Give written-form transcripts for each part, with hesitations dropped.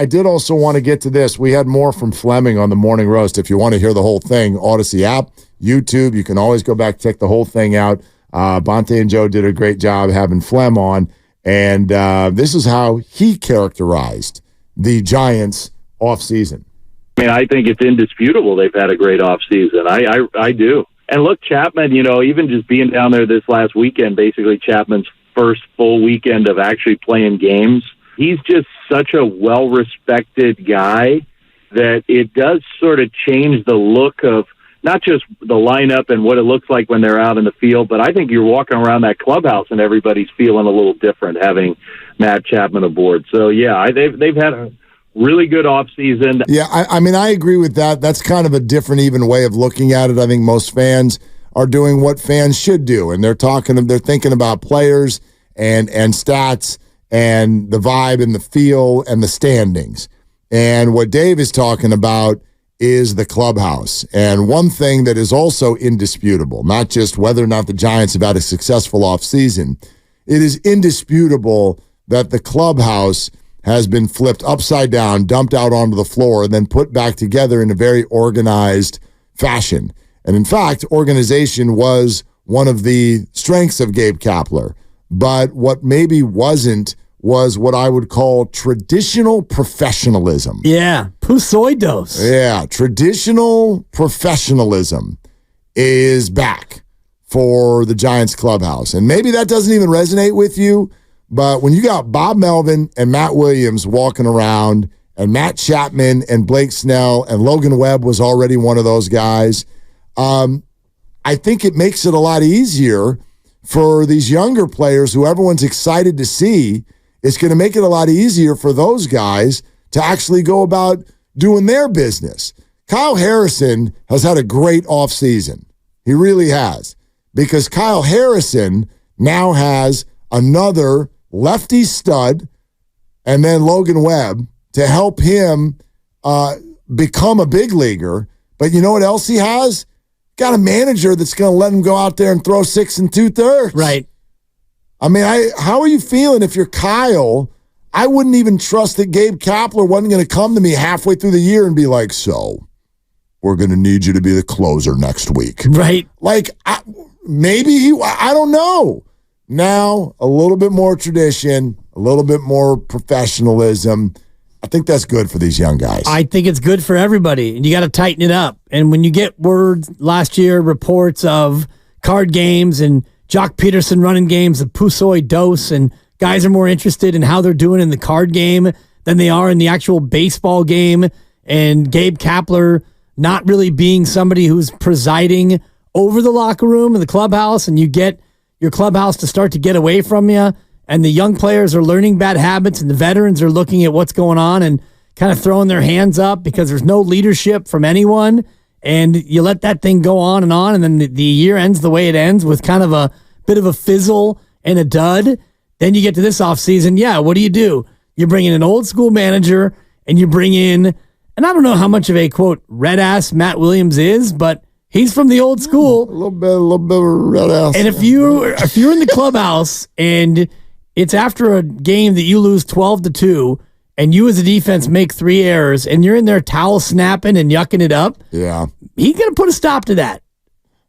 I did also want to get to this. We had more from Fleming on the Morning Roast. If you want to hear the whole thing, Odyssey app, YouTube, you can always go back, check the whole thing out. Bonte and Joe did a great job having Flem on, and this is how he characterized the Giants' offseason. I mean, I think it's indisputable they've had a great offseason. I do. And look, Chapman, even just being down there this last weekend, basically Chapman's first full weekend of actually playing games, he's just such a well-respected guy that it does sort of change the look of not just the lineup and what it looks like when they're out in the field, but I think you're walking around that clubhouse and everybody's feeling a little different having Matt Chapman aboard. So, yeah, they've had a really good offseason. Yeah, I mean, I agree with that. That's kind of a different, even way of looking at it. I think most fans are doing what fans should do, and they're thinking about players and stats and the vibe and the feel and the standings. And what Dave is talking about is the clubhouse. And one thing that is also indisputable, not just whether or not the Giants have had a successful offseason, it is indisputable that the clubhouse has been flipped upside down, dumped out onto the floor, and then put back together in a very organized fashion. And in fact, organization was one of the strengths of Gabe Kapler. But what maybe wasn't was what I would call traditional professionalism. Yeah, Pusoidos. Yeah, traditional professionalism is back for the Giants clubhouse. And maybe that doesn't even resonate with you, but when you got Bob Melvin and Matt Williams walking around, and Matt Chapman and Blake Snell and Logan Webb was already one of those guys, I think it makes it a lot easier for these younger players who everyone's excited to see. It's going to make it a lot easier for those guys to actually go about doing their business. Kyle Harrison has had a great offseason. He really has. Because Kyle Harrison now has another lefty stud and then Logan Webb to help him become a big leaguer. But you know what else he has? Got a manager that's going to let him go out there and throw 6 2/3. Right. I mean, how are you feeling if you're Kyle? I wouldn't even trust that Gabe Kapler wasn't going to come to me halfway through the year and be like, so we're going to need you to be the closer next week. Right. Like, maybe I don't know. Now, a little bit more tradition, a little bit more professionalism. I think that's good for these young guys. I think it's good for everybody, and you got to tighten it up. And when you get word last year, reports of card games and Jock Peterson running games of Pusoi Dose, and guys are more interested in how they're doing in the card game than they are in the actual baseball game, and Gabe Kapler not really being somebody who's presiding over the locker room and the clubhouse, and you get your clubhouse to start to get away from you, and the young players are learning bad habits, and the veterans are looking at what's going on and kind of throwing their hands up because there's no leadership from anyone, and you let that thing go on, and then the year ends the way it ends with kind of a bit of a fizzle and a dud. Then you get to this offseason. Yeah, what do? You bring in an old school manager, and you bring in, and I don't know how much of a, quote, red-ass Matt Williams is, but he's from the old school. A little bit of red-ass. And if you're in the clubhouse and it's after a game that you lose 12-2, and you as a defense make 3 errors, and you're in there towel snapping and yucking it up, yeah, he's going to put a stop to that.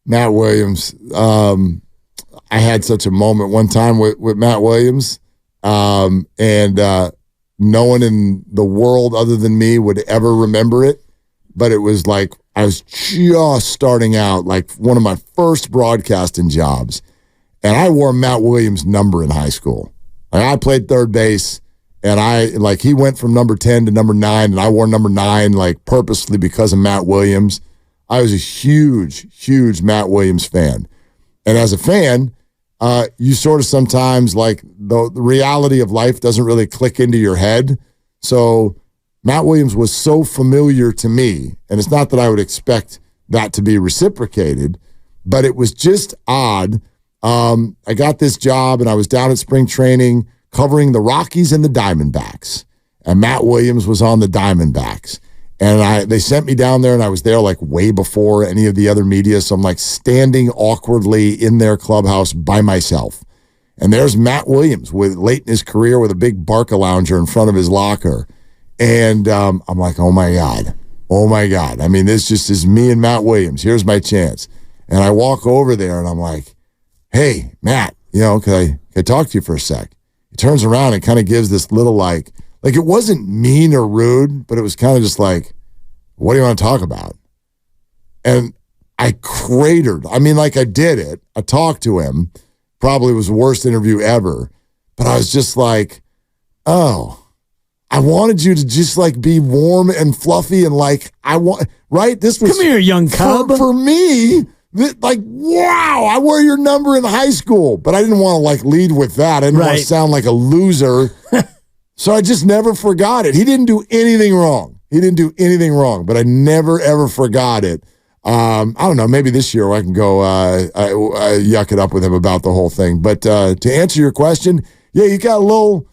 Matt Williams, I had such a moment one time with Matt Williams, and no one in the world other than me would ever remember it, but it was like I was just starting out, like one of my first broadcasting jobs, and I wore Matt Williams' number in high school. Like, I played third base, and he went from number 10 to number 9, and I wore number 9 like purposely because of Matt Williams. I was a huge, huge Matt Williams fan. And as a fan, you sort of sometimes, like, the reality of life doesn't really click into your head. So Matt Williams was so familiar to me, and it's not that I would expect that to be reciprocated, but it was just odd. I got this job, and I was down at spring training covering the Rockies and the Diamondbacks, and Matt Williams was on the Diamondbacks. And they sent me down there, and I was there like way before any of the other media. So I'm like standing awkwardly in their clubhouse by myself. And there's Matt Williams late in his career with a big Barca lounger in front of his locker. And I'm like, oh my God. I mean, this just is me and Matt Williams. Here's my chance. And I walk over there and I'm like, hey, Matt, can I talk to you for a sec? He turns around and kind of gives this little like it wasn't mean or rude, but it was kind of just like, what do you want to talk about? And I cratered. I mean, like I did it. I talked to him. Probably was the worst interview ever. But I was just like, oh, I wanted you to just like be warm and fluffy and like, right? This was. Come here, young cub. For me, like, wow, I wore your number in high school. But I didn't want to like lead with that. I didn't want to sound like a loser. So I just never forgot it. He didn't do anything wrong. But I never, ever forgot it. I don't know. Maybe this year I can go yuck it up with him about the whole thing. But to answer your question, yeah, you got a little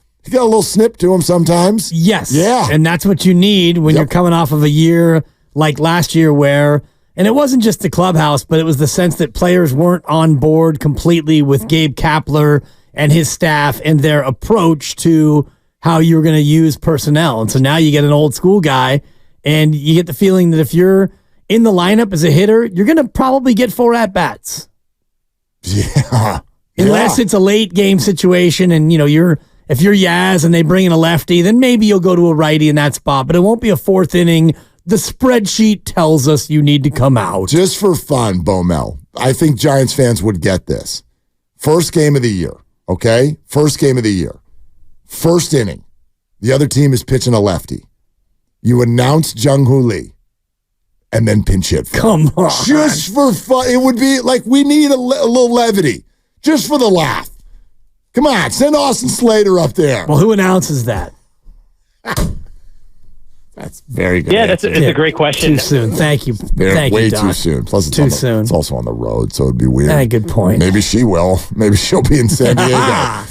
snip to him sometimes. Yes. Yeah. And that's what you need when you're coming off of a year like last year where, and it wasn't just the clubhouse, but it was the sense that players weren't on board completely with Gabe Kapler and his staff and their approach to how you were going to use personnel. And so now you get an old school guy and you get the feeling that if you're in the lineup as a hitter, you're going to probably get 4 at-bats. Yeah. Unless it's a late game situation and, if you're Yaz and they bring in a lefty, then maybe you'll go to a righty in that spot, but it won't be a 4th inning. The spreadsheet tells us you need to come out. Just for fun, Bomel, I think Giants fans would get this. First game of the year, okay? First game of the year. First inning. The other team is pitching a lefty. You announce Jung-Hoo Lee. And then pinch hit. Come on. Just for fun. It would be like we need a little levity. Just for the laugh. Come on, send Austin Slater up there. Well, who announces that? That's very good. Yeah, it's a great question. Too soon. Thank you. Thank way you, Doc. too soon. Plus, too soon. It's also on the road, so it'd be weird. Good point. Maybe she will. Maybe she'll be in San Diego.